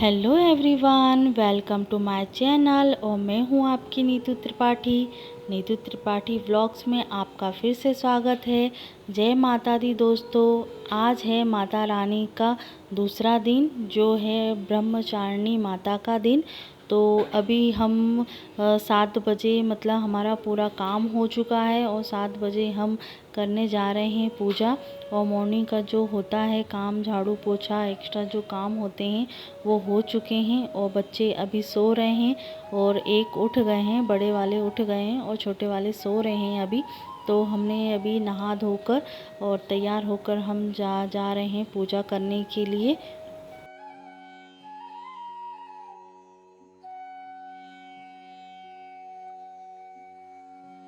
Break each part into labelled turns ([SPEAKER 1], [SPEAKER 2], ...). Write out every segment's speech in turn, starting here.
[SPEAKER 1] Hello everyone, welcome to my channel और मैं हूं आपकी नीतू त्रिपाठी व्लॉग्स में आपका फिर से स्वागत है। जय माता दी दोस्तों। आज है माता रानी का दूसरा दिन, जो है ब्रह्मचारिणी माता का दिन। तो अभी हम 7 बजे मतलब हमारा पूरा काम हो चुका है और 7 बजे हम करने जा रहे हैं पूजा। और मॉर्निंग का जो होता है काम, झाड़ू पोछा एक्स्ट्रा जो काम होते हैं वो हो चुके हैं और बच्चे अभी सो रहे हैं। और एक उठ गए हैं, बड़े वाले उठ गए हैं और छोटे वाले सो रहे हैं अभी। तो हमने अभी नहा धोकर और तैयार होकर हम जा रहे हैं पूजा करने के लिए।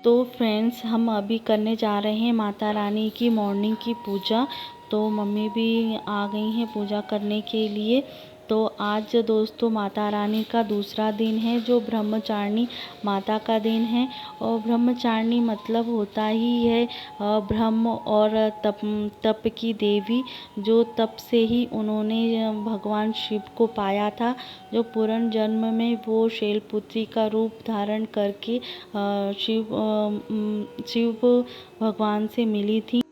[SPEAKER 1] तो फ्रेंड्स, हम अभी करने जा रहे हैं माता रानी की मॉर्निंग की पूजा। तो मम्मी भी आ गई हैं पूजा करने के लिए। तो आज दोस्तों माता रानी का दूसरा दिन है, जो ब्रह्मचारिणी माता का दिन है। और ब्रह्मचारिणी मतलब होता ही है ब्रह्म और तप की देवी, जो तप से ही उन्होंने भगवान शिव को पाया था। जो पूर्ण जन्म में वो शैलपुत्री का रूप धारण करके शिव भगवान से मिली थी।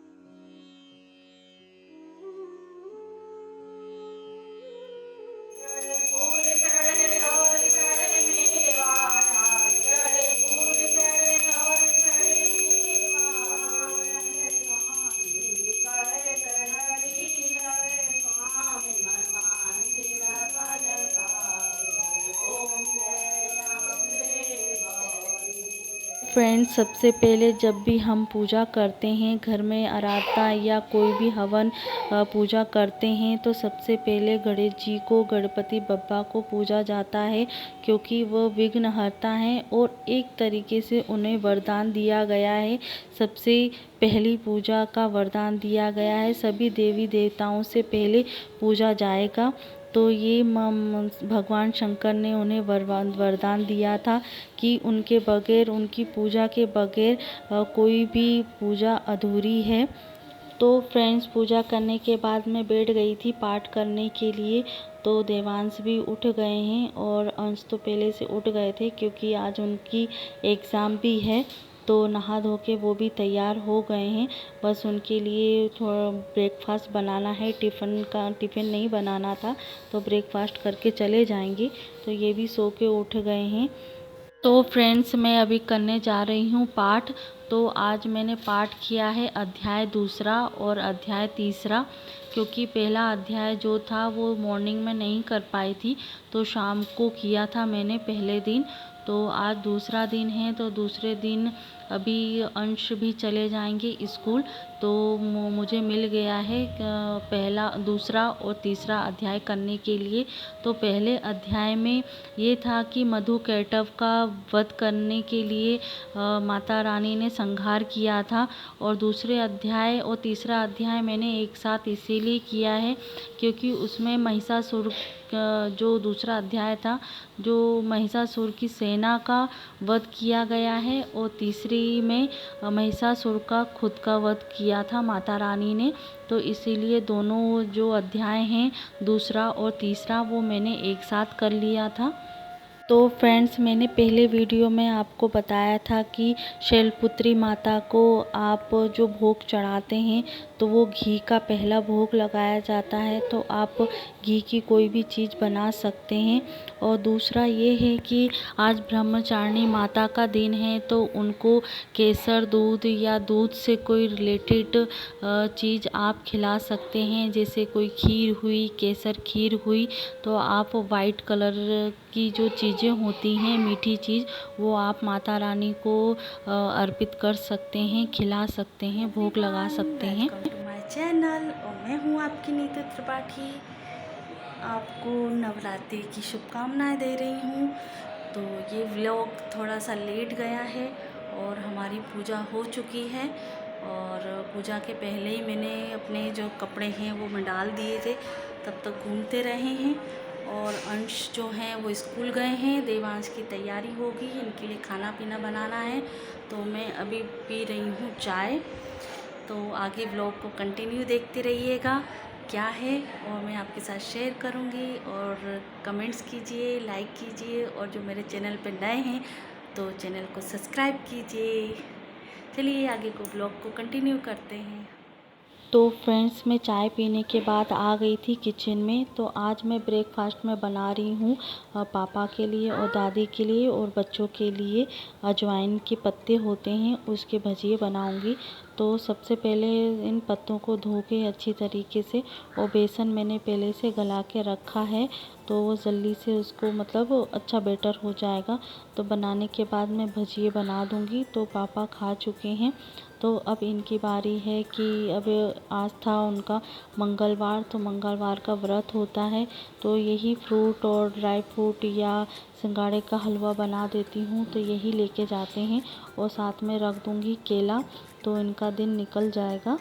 [SPEAKER 1] फ्रेंड्स, सबसे पहले जब भी हम पूजा करते हैं घर में, आराधना या कोई भी हवन पूजा करते हैं, तो सबसे पहले गणेश जी को, गणपति बप्पा को पूजा जाता है, क्योंकि वह विघ्नहर्ता हैं और एक तरीके से उन्हें वरदान दिया गया है। सबसे पहली पूजा का वरदान दिया गया है, सभी देवी देवताओं से पहले पूजा जाएगा। तो ये भगवान शंकर ने उन्हें वरदान दिया था कि उनके बगैर, उनकी पूजा के बगैर कोई भी पूजा अधूरी है। तो फ्रेंड्स, पूजा करने के बाद मैं बैठ गई थी पाठ करने के लिए। तो देवांश भी उठ गए हैं और अंश तो पहले से उठ गए थे, क्योंकि आज उनकी एग्ज़ाम भी है। तो नहा धो के वो भी तैयार हो गए हैं। बस उनके लिए थोड़ा ब्रेकफास्ट बनाना है, टिफ़िन नहीं बनाना था, तो ब्रेकफास्ट करके चले जाएंगे। तो ये भी सो के उठ गए हैं। तो फ्रेंड्स, मैं अभी करने जा रही हूँ पाठ। तो आज मैंने पाठ किया है अध्याय दूसरा और अध्याय तीसरा, क्योंकि पहला अध्याय जो था वो मॉर्निंग में नहीं कर पाई थी, तो शाम को किया था मैंने पहले दिन। तो आज दूसरा दिन है, तो दूसरे दिन अभी अंश भी चले जाएंगे स्कूल। तो मुझे मिल गया है पहला, दूसरा और तीसरा अध्याय करने के लिए। तो पहले अध्याय में ये था कि मधुकैटभ का वध करने के लिए माता रानी ने संहार किया था। और दूसरे अध्याय और तीसरा अध्याय मैंने एक साथ इसीलिए किया है, क्योंकि उसमें महिषासुर जो दूसरा अध्याय था, जो महिषासुर की सेना का वध किया गया है, और तीसरी में महिषासुर का खुद का वध किया था माता रानी ने। तो इसीलिए दोनों जो अध्याय हैं, दूसरा और तीसरा, वो मैंने एक साथ कर लिया था। तो फ्रेंड्स, मैंने पहले वीडियो में आपको बताया था कि शैलपुत्री माता को आप जो भोग चढ़ाते हैं, तो वो घी का पहला भोग लगाया जाता है। तो आप घी की कोई भी चीज़ बना सकते हैं। और दूसरा ये है कि आज ब्रह्मचारिणी माता का दिन है, तो उनको केसर दूध या दूध से कोई रिलेटेड चीज़ आप खिला सकते हैं। जैसे कोई खीर हुई, केसर खीर हुई, तो आप वाइट कलर की जो चीज़ें होती हैं, मीठी चीज़, वो आप माता रानी को अर्पित कर सकते हैं, खिला सकते हैं, भोग लगा सकते हैं। वेलकम टू माय चैनल और मैं हूँ आपकी नीतू त्रिपाठी। आपको नवरात्रि की शुभकामनाएं दे रही हूँ। तो ये व्लॉग थोड़ा सा लेट गया है और हमारी पूजा हो चुकी है। और पूजा के पहले ही मैंने अपने जो कपड़े हैं वो मैं डाल दिए थे, तब तक घूमते रहे हैं। और अंश जो हैं वो स्कूल गए हैं, देवांश की तैयारी होगी, इनके लिए खाना पीना बनाना है। तो मैं अभी पी रही हूँ चाय। तो आगे व्लॉग को कंटिन्यू देखते रहिएगा। क्या है और मैं आपके साथ शेयर करूँगी। और कमेंट्स कीजिए, लाइक कीजिए, और जो मेरे चैनल पे नए हैं तो चैनल को सब्सक्राइब कीजिए। चलिए आगे को ब्लॉग को कंटिन्यू करते हैं। तो फ्रेंड्स, मैं चाय पीने के बाद आ गई थी किचन में। तो आज मैं ब्रेकफास्ट में बना रही हूँ पापा के लिए और दादी के लिए और बच्चों के लिए अजवाइन के पत्ते होते हैं उसके भजिए बनाऊँगी। तो सबसे पहले इन पत्तों को धो के अच्छी तरीके से, और बेसन मैंने पहले से गला के रखा है तो वो जल्दी से उसको मतलब अच्छा बेटर हो जाएगा। तो बनाने के बाद मैं भजिए बना दूँगी। तो पापा खा चुके हैं तो अब इनकी बारी है कि अब आज था उनका मंगलवार, तो मंगलवार का व्रत होता है। तो यही फ्रूट और ड्राई फ्रूट या सिंघाड़े का हलवा बना देती हूँ, तो यही लेके जाते हैं और साथ में रख दूँगी केला, तो इनका दिन निकल जाएगा।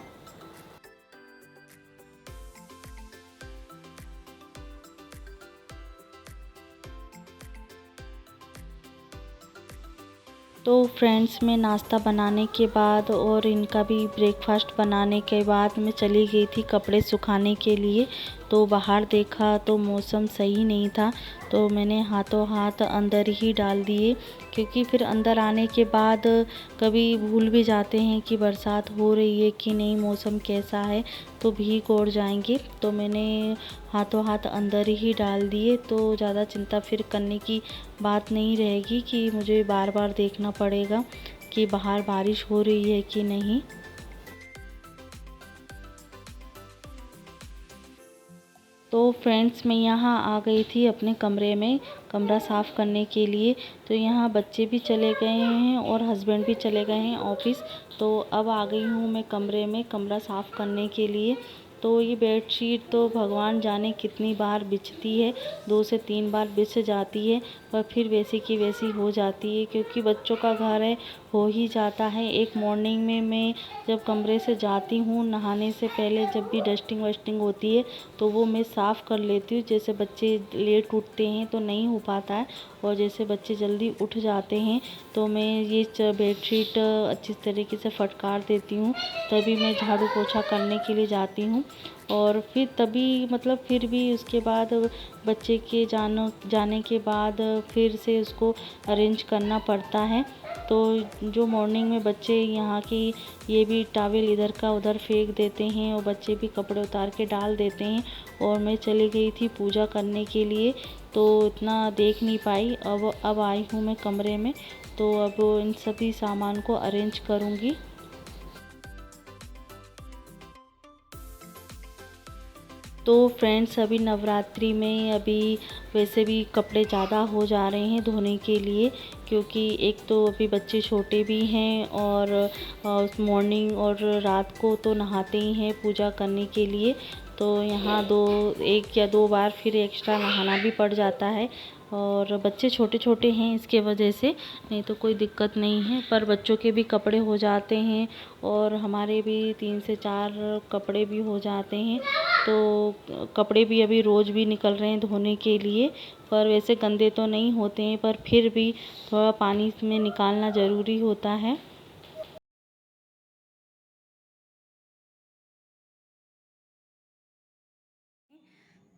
[SPEAKER 1] तो फ्रेंड्स, मैं नाश्ता बनाने के बाद और इनका भी ब्रेकफास्ट बनाने के बाद मैं चली गई थी कपड़े सुखाने के लिए। तो बाहर देखा तो मौसम सही नहीं था, तो मैंने हाथों हाथ अंदर ही डाल दिए, क्योंकि फिर अंदर आने के बाद कभी भूल भी जाते हैं कि बरसात हो रही है कि नहीं, मौसम कैसा है, तो भीग और जाएंगे। तो मैंने हाथों हाथ अंदर ही डाल दिए, तो ज़्यादा चिंता फिर करने की बात नहीं रहेगी कि मुझे बार बार देखना पड़ेगा कि बाहर बारिश हो रही है कि नहीं। तो फ्रेंड्स, मैं यहाँ आ गई थी अपने कमरे में कमरा साफ़ करने के लिए। तो यहाँ बच्चे भी चले गए हैं और हस्बैंड भी चले गए हैं ऑफिस। तो अब आ गई हूँ मैं कमरे में कमरा साफ़ करने के लिए। तो ये बेडशीट तो भगवान जाने कितनी बार बिछती है, 2 से 3 बार बिछ जाती है, पर फिर वैसी की वैसी हो जाती है, क्योंकि बच्चों का घर है, हो ही जाता है। एक मॉर्निंग में मैं जब कमरे से जाती हूँ नहाने से पहले, जब भी डस्टिंग वस्टिंग होती है तो वो मैं साफ़ कर लेती हूँ। जैसे बच्चे लेट उठते हैं तो नहीं हो पाता है, और जैसे बच्चे जल्दी उठ जाते हैं तो मैं ये बेडशीट अच्छी तरीके से फटकार देती हूँ, तभी मैं झाड़ू पोछा करने के लिए जाती हूँ। और फिर तभी मतलब फिर भी उसके बाद बच्चे के जाने के बाद फिर से उसको अरेंज करना पड़ता है। तो जो मॉर्निंग में बच्चे यहाँ की ये भी टॉवल इधर का उधर फेंक देते हैं और बच्चे भी कपड़े उतार के डाल देते हैं, और मैं चली गई थी पूजा करने के लिए तो इतना देख नहीं पाई। अब आई हूँ मैं कमरे में, तो अब इन सभी सामान को अरेंज करूँगी। तो फ्रेंड्स, अभी नवरात्रि में अभी वैसे भी कपड़े ज़्यादा हो जा रहे हैं धोने के लिए, क्योंकि एक तो अभी बच्चे छोटे भी हैं और मॉर्निंग और रात को तो नहाते ही हैं पूजा करने के लिए। तो यहाँ 1 या 2 बार फिर एक्स्ट्रा नहाना भी पड़ जाता है, और बच्चे छोटे छोटे हैं इसके वजह से, नहीं तो कोई दिक्कत नहीं है। पर बच्चों के भी कपड़े हो जाते हैं और हमारे भी 3 से 4 कपड़े भी हो जाते हैं। तो कपड़े भी अभी रोज़ भी निकल रहे हैं धोने के लिए, पर वैसे गंदे तो नहीं होते हैं, पर फिर भी थोड़ा पानी में निकालना ज़रूरी होता है।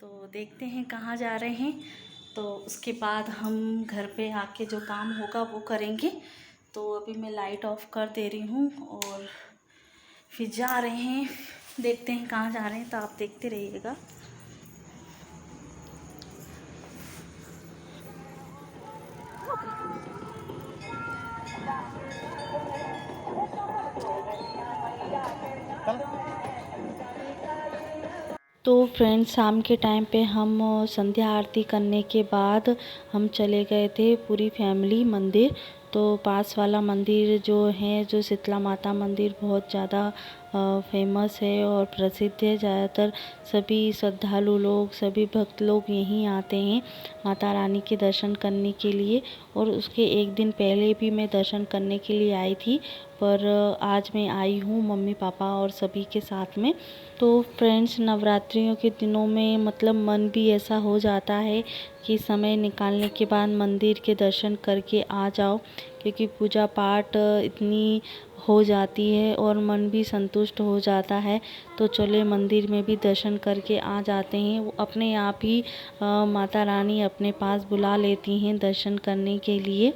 [SPEAKER 1] तो देखते हैं कहाँ जा रहे हैं, तो उसके बाद हम घर पे आके जो काम होगा वो करेंगे। तो अभी मैं लाइट ऑफ कर दे रही हूँ और फिर जा रहे हैं, देखते हैं कहाँ जा रहे हैं, तो आप देखते रहिएगा। तो फ्रेंड्स, शाम के टाइम पे हम संध्या आरती करने के बाद हम चले गए थे पूरी फैमिली मंदिर। तो पास वाला मंदिर जो है, जो शीतला माता मंदिर, बहुत ज़्यादा फेमस है और प्रसिद्ध है। ज़्यादातर सभी श्रद्धालु लोग, सभी भक्त लोग यहीं आते हैं माता रानी के दर्शन करने के लिए। और उसके एक दिन पहले भी मैं दर्शन करने के लिए आई थी, पर आज मैं आई हूँ मम्मी पापा और सभी के साथ में। तो फ्रेंड्स, नवरात्रियों के दिनों में मतलब मन भी ऐसा हो जाता है कि समय निकालने के बाद मंदिर के दर्शन करके आ जाओ, क्योंकि पूजा पाठ इतनी हो जाती है और मन भी संतुष्ट हो जाता है। तो चले मंदिर में भी दर्शन करके आ जाते हैं। वो अपने आप ही माता रानी अपने पास बुला लेती हैं दर्शन करने के लिए।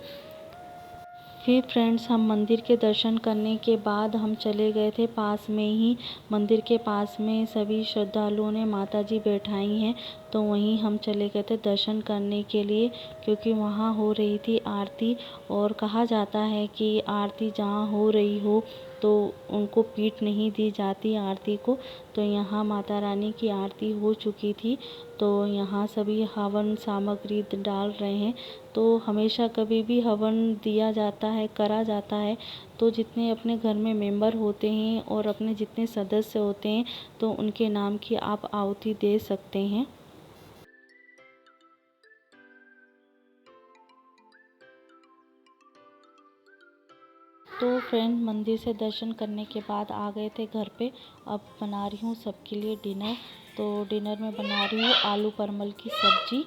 [SPEAKER 1] फिर फ्रेंड्स हम मंदिर के दर्शन करने के बाद हम चले गए थे पास में ही, मंदिर के पास में सभी श्रद्धालुओं ने माताजी बैठाई हैं, तो वहीं हम चले गए थे दर्शन करने के लिए, क्योंकि वहाँ हो रही थी आरती। और कहा जाता है कि आरती जहाँ हो रही हो तो उनको पीठ नहीं दी जाती आरती को। तो यहाँ माता रानी की आरती हो चुकी थी, तो यहाँ सभी हवन सामग्री डाल रहे हैं। तो हमेशा कभी भी हवन दिया जाता है, करा जाता है, तो जितने अपने घर में मेंबर होते हैं और अपने जितने सदस्य होते हैं तो उनके नाम की आप आहुति दे सकते हैं। तो फ्रेंड मंदिर से दर्शन करने के बाद आ गए थे घर पे। अब बना रही हूँ सबके लिए डिनर। तो डिनर में बना रही हूँ आलू परमल की सब्ज़ी।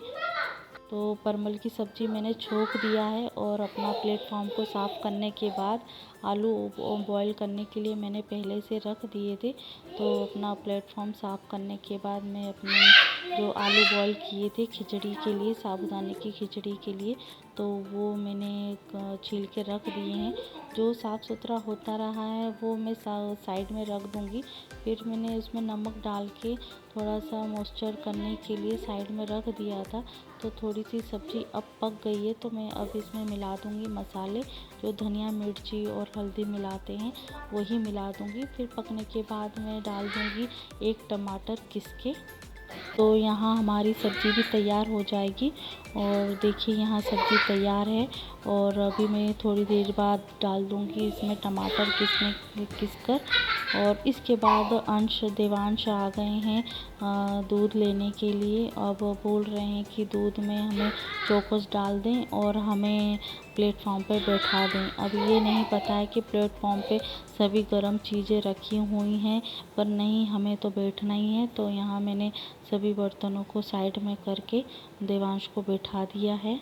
[SPEAKER 1] तो परमल की सब्ज़ी मैंने छोंक दिया है और अपना प्लेटफॉर्म को साफ़ करने के बाद आलू बॉईल करने के लिए मैंने पहले से रख दिए थे। तो अपना प्लेटफॉर्म साफ़ करने के बाद मैं अपने जो आलू बॉईल किए थे खिचड़ी के लिए, साबूदाने की खिचड़ी के लिए, तो वो मैंने छील के रख दिए हैं। जो साफ़ सुथरा होता रहा है वो मैं साइड में रख दूँगी। फिर मैंने उसमें नमक डाल के थोड़ा सा मॉइस्चर करने के लिए साइड में रख दिया था। तो थोड़ी सी सब्ज़ी अब पक गई है, तो मैं अब इसमें मिला दूँगी मसाले, जो धनिया मिर्ची और हल्दी मिलाते हैं वही मिला दूँगी। फिर पकने के बाद मैं डाल दूँगी एक टमाटर घिस के। तो यहाँ हमारी सब्ज़ी भी तैयार हो जाएगी। और देखिए यहाँ सब्ज़ी तैयार है और अभी मैं थोड़ी देर बाद डाल दूँगी इसमें टमाटर घिस कर। और इसके बाद अंश देवांश आ गए हैं दूध लेने के लिए। अब बोल रहे हैं कि दूध में हमें चोकोस डाल दें और हमें प्लेटफॉर्म पे बैठा दें। अब ये नहीं पता है कि प्लेटफॉर्म पे सभी गर्म चीज़ें रखी हुई हैं, पर नहीं, हमें तो बैठना ही है। तो यहाँ मैंने सभी बर्तनों को साइड में करके देवांश को बैठा दिया है।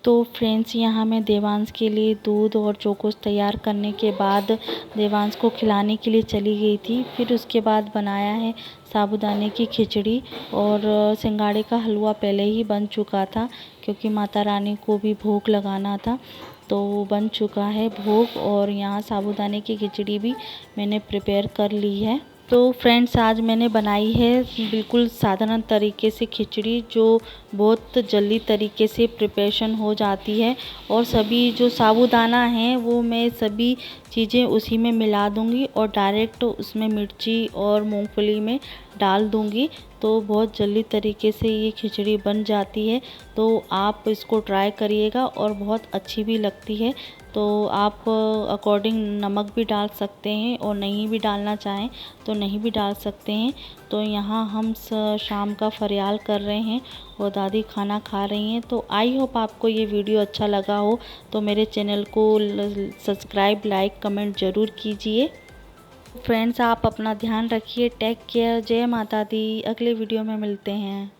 [SPEAKER 1] तो फ्रेंड्स यहाँ मैं देवांश के लिए दूध और चोकोस तैयार करने के बाद देवांश को खिलाने के लिए चली गई थी। फिर उसके बाद बनाया है साबूदाने की खिचड़ी और सिंगाड़े का हलवा पहले ही बन चुका था, क्योंकि माता रानी को भी भोग लगाना था। तो वो बन चुका है भोग। और यहाँ साबूदाने की खिचड़ी भी मैंने प्रिपेयर कर ली है। तो फ्रेंड्स आज मैंने बनाई है बिल्कुल साधारण तरीके से खिचड़ी, जो बहुत जल्दी तरीके से प्रिपरेशन हो जाती है। और सभी जो साबूदाना है वो मैं सभी चीज़ें उसी में मिला दूंगी और डायरेक्ट उसमें मिर्ची और मूंगफली में डाल दूंगी। तो बहुत जल्दी तरीके से ये खिचड़ी बन जाती है। तो आप इसको ट्राई करिएगा और बहुत अच्छी भी लगती है। तो आप अकॉर्डिंग नमक भी डाल सकते हैं और नहीं भी डालना चाहें तो नहीं भी डाल सकते हैं। तो यहाँ हम शाम का फरियाल कर रहे हैं और दादी खाना खा रही हैं। तो आई होप आपको ये वीडियो अच्छा लगा हो, तो मेरे चैनल को सब्सक्राइब, लाइक, कमेंट ज़रूर कीजिए। फ्रेंड्स आप अपना ध्यान रखिए। Take care. जय माता दी। अगले वीडियो में मिलते हैं।